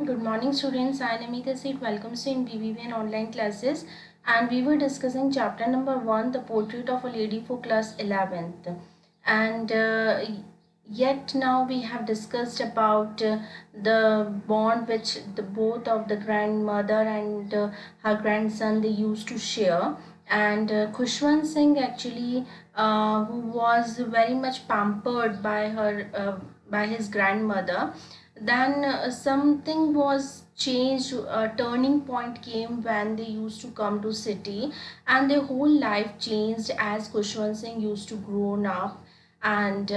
Good morning, students. I am Amita Seat. Welcome to in BBVN online classes, and we were discussing chapter number 1, the portrait of a lady for class 11th. And yet now we have discussed about the bond which the both of the grandmother and her grandson they used to share. And Khushwant Singh actually, who was very much pampered by her by his grandmother. Then something was changed. A turning point came when they used to come to city, and their whole life changed as Kushwant Singh used to grown up. And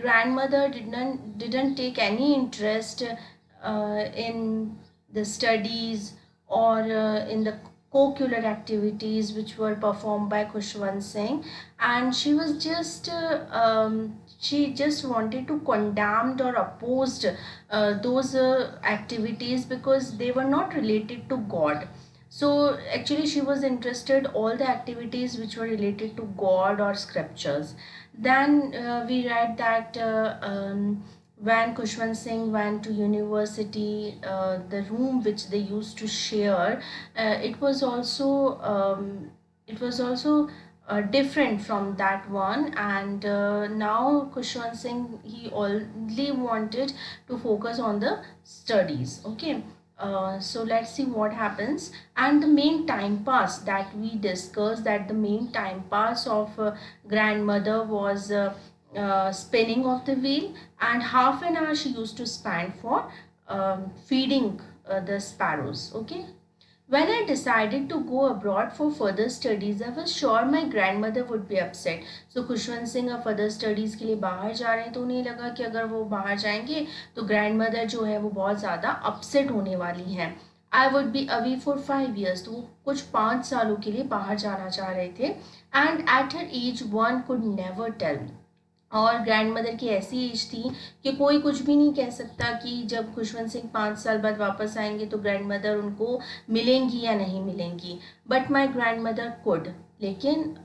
grandmother didn't take any interest in the studies or in the co-curricular activities which were performed by Khushwant Singh, and she just wanted to condemn or opposed those activities because they were not related to God. So actually she was interested all the activities which were related to God or scriptures. Then we read that when Kushwant Singh went to university, the room which they used to share, it was also different from that one. And now Kushwant Singh, he only wanted to focus on the studies. Okay. So let's see what happens. And the main time pass that we discussed, that the main time pass of grandmother was spinning of the wheel, and half an hour she used to spend for feeding the sparrows. Okay. When I decided to go abroad for further studies, I was sure my grandmother would be upset. So Khushwant Singh अब further studies के लिए बाहर जा रहे हैं, तो उन्हें लगा कि अगर वो बाहर जाएंगे तो ग्रैंडमदर जो है वो बहुत ज़्यादा अपसेट होने वाली हैं. I would be away for 5 years, तो वो कुछ 5 सालों के लिए बाहर जाना चाह रहे थे. And at her age one could never tell. और ग्रैंडमदर की ऐसी एज थी कि कोई कुछ भी नहीं कह सकता कि जब खुशवंत सिंह 5 साल बाद वापस आएंगे तो ग्रैंडमदर उनको मिलेंगी या नहीं मिलेंगी. बट माई ग्रैंडमदर कुड, लेकिन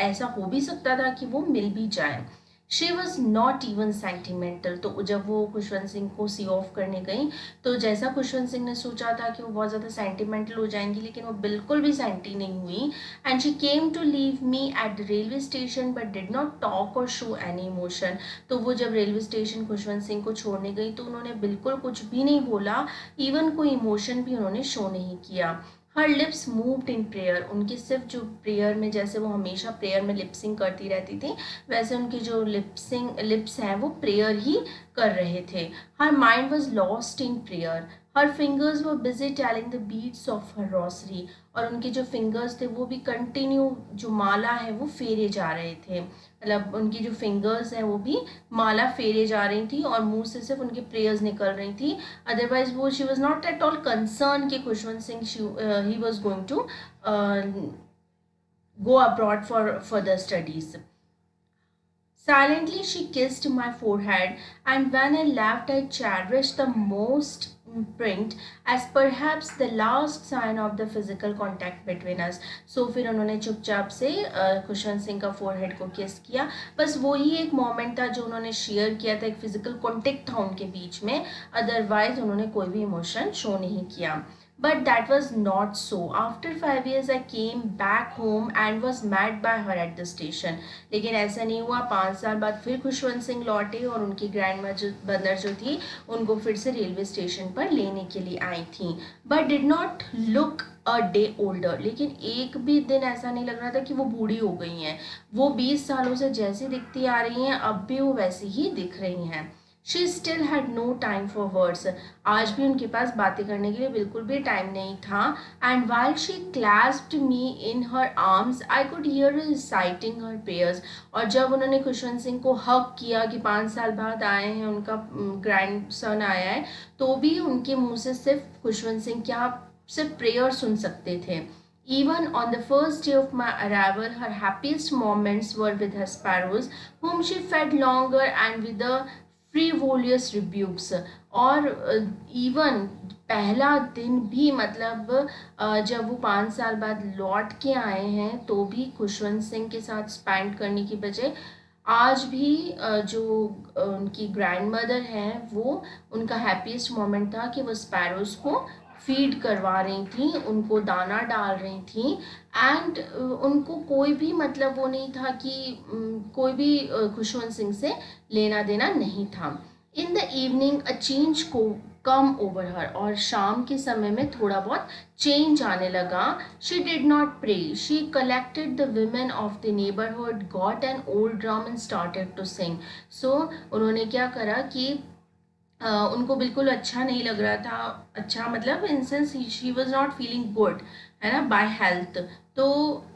ऐसा हो भी सकता था कि वो मिल भी जाए. She was not even sentimental. तो जब वो खुशवंत सिंह को सी ऑफ करने गई तो जैसा खुशवंत सिंह ने सोचा था कि वो बहुत ज़्यादा सेंटिमेंटल हो जाएंगी, लेकिन वो बिल्कुल भी सेंटी नहीं हुई. And she came to leave me at the railway station but did not talk or show any emotion. तो वो जब रेलवे स्टेशन खुशवंत सिंह को छोड़ने गई तो उन्होंने बिल्कुल कुछ भी नहीं बोला, इवन कोई इमोशन भी उन्होंने शो नहीं किया. हर लिप्स मूव्ड इन प्रेयर. उनकी सिर्फ जो प्रेयर में, जैसे वो हमेशा प्रेयर में लिपसिंग करती रहती थी, वैसे उनकी जो लिप्स हैं वो प्रेयर ही कर रहे थे. Her mind was lost in prayer. Her fingers were busy telling the beads of her rosary. और उनके जो फिंगर्स थे वो भी कंटिन्यू जो माला है वो फेरे जा रहे थे. मतलब उनकी जो फिंगर्स हैं वो भी माला फेरे जा रही थी और मुंह से सिर्फ उनके प्रेयर्स निकल रही थी. अदरवाइज वो she was not at all concern कि Khushwant Singh he was going to go abroad for further studies. Silently she kissed my forehead, and when I left I cherished the most print as perhaps the last sign of the physical contact between us. So फिर उन्होंने चुपचाप से खुशवंत सिंह का forehead को किस किया. बस वही एक मोमेंट था जो उन्होंने शेयर किया था, एक फिजिकल कॉन्टेक्ट था उनके बीच में. अदरवाइज उन्होंने कोई भी इमोशन शो नहीं किया. But that was not so. After 5 years I came back home and was met by her at the station. लेकिन ऐसा नहीं हुआ. 5 साल बाद फिर खुशवंत सिंह लौटे और उनकी ग्रैंडमदर जो थी उनको फिर से रेलवे स्टेशन पर लेने के लिए आई थी. But did not look a day older. लेकिन एक भी दिन ऐसा नहीं लग रहा था कि वो बूढ़ी हो गई हैं. वो 20 सालों से जैसी दिखती आ रही हैं अब भी वो वैसी ही दिख रही हैं. She still had no time for words. आज भी उनके पास बातें करने के लिए बिल्कुल भी टाइम नहीं था. And while she clasped me in her arms, I could hear her reciting her prayers. और जब उन्होंने खुशवंत सिंह को हक किया कि 5 साल बाद आए हैं, उनका ग्रैंडसन आया है, तो भी उनके मुंह से सिर्फ खुशवंत सिंह क्या सिर्फ प्रेयर सुन सकते थे. Even on the first day of my arrival, her happiest moments were with her sparrows, whom she fed longer and with the फ्रीवोलियस रिब्यूक्स. और इवन पहला दिन भी, मतलब जब वो 5 साल बाद लौट के आए हैं तो भी खुशवंत सिंह के साथ स्पेंड करने की बजाय आज भी जो उनकी ग्रैंड मदर हैं वो, उनका हैप्पीएस्ट मोमेंट था कि वो स्पैरोज़ को फीड करवा रही थी, उनको दाना डाल रही थी। एंड उनको कोई भी मतलब वो नहीं था कि कोई भी खुशवंत सिंह से लेना देना नहीं था। In the evening a change को कम ओवर हर, और शाम के समय में थोड़ा बहुत चेंज आने लगा। She did not pray, she collected the women of the neighborhood, got an old drum and started to sing. So उन्होंने क्या करा कि उनको बिल्कुल अच्छा नहीं लग रहा था, अच्छा मतलब in sense she was not feeling good, है ना, बाय हेल्थ। तो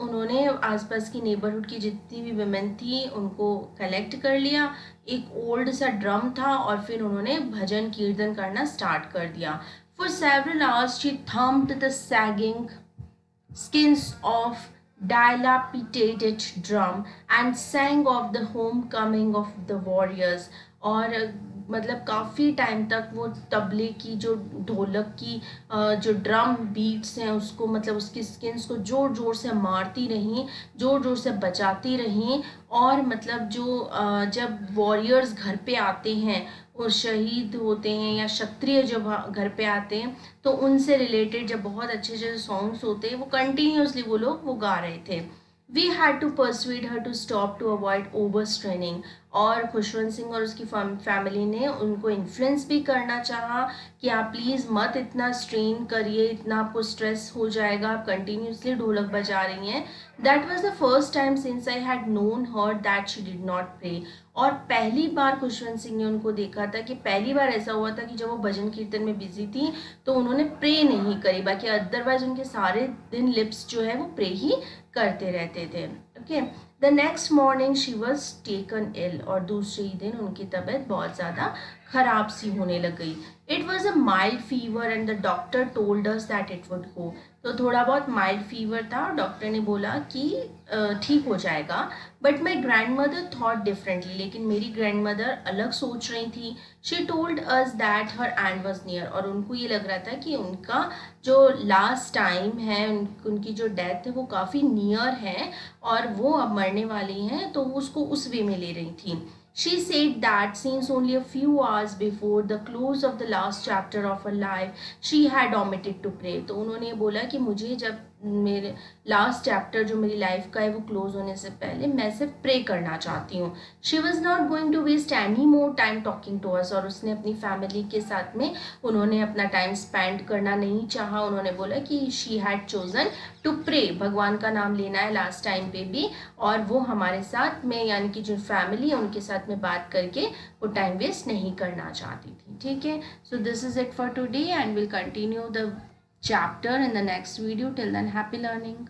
उन्होंने आसपास की नेबरहुड की जितनी भी वुमेन थी उनको कलेक्ट कर लिया, एक ओल्ड सा ड्रम था, और फिर उन्होंने भजन कीर्तन करना स्टार्ट कर दिया। For several hours she thumped the sagging skins of dilapidated drum and sang of the homecoming of the warriors. और मतलब काफ़ी टाइम तक वो तबले की जो ढोलक की जो ड्रम बीट्स हैं उसको, मतलब उसकी स्किन्स को जोर जोर से मारती रहीं, जोर जोर से बजाती रहीं। और मतलब जो जब वॉरियर्स घर पे आते हैं और शहीद होते हैं या क्षत्रिय जब घर पे आते हैं, तो उनसे रिलेटेड जब बहुत अच्छे अच्छे सॉन्ग्स होते हैं वो कंटिन्यूसली वो लोग वो गा रहे थे। We had to persuade her to stop to avoid over straining. और खुशवंत सिंह और उसकी फैमिली ने उनको इन्फ्लुएंस भी करना चाहा कि आप प्लीज़ मत इतना स्ट्रेन करिए, इतना आपको स्ट्रेस हो जाएगा, आप कंटिन्यूसली ढोलक बजा रही हैं। That was the first time since I had known her that she did not pray. और पहली बार खुशवंत सिंह ने उनको देखा था कि पहली बार ऐसा हुआ था कि जब वो भजन कीर्तन में बिजी थी तो उन्होंने प्रे नहीं करी, बाकी अदरवाइज उनके सारे दिन लिप्स जो है वो प्रे ही करते रहते थे। Okay, the next morning she was taken ill, और दूसरे ही दिन उनकी तबीयत बहुत ज़्यादा खराब सी होने लग गई। It was a mild fever and the doctor told us that it would go. तो थोड़ा बहुत माइल्ड फीवर था और डॉक्टर ने बोला कि ठीक हो जाएगा। But my grand mother thought differently, लेकिन मेरी ग्रैंड मदर अलग सोच रही थी। She told us that her and was near, और उनको ये लग रहा था कि उनका जो लास्ट टाइम है, उनकी जो डेथ है वो काफ़ी नियर है और वो अब मरने वाली हैं, तो वो उसको उस वे में ले रही थी। She said that since only a few hours before the close of the last chapter of her life, she had omitted to pray. तो उन्होंने बोला कि मुझे जब मेरे लास्ट चैप्टर जो मेरी लाइफ का है वो क्लोज होने से पहले मैं सिर्फ प्रे करना चाहती हूँ। She was not going to waste any more time talking to us, और उसने अपनी फैमिली के साथ में उन्होंने अपना टाइम स्पेंड करना नहीं चाहा। उन्होंने बोला कि she had chosen to pray, भगवान का नाम लेना है लास्ट टाइम पे भी, और वो हमारे साथ में यानी कि जो फैमिली है उनके साथ में बात करके वो टाइम वेस्ट नहीं करना चाहती थी। ठीक है, so this is it for today and will continue the chapter in the next video. Till then, happy learning.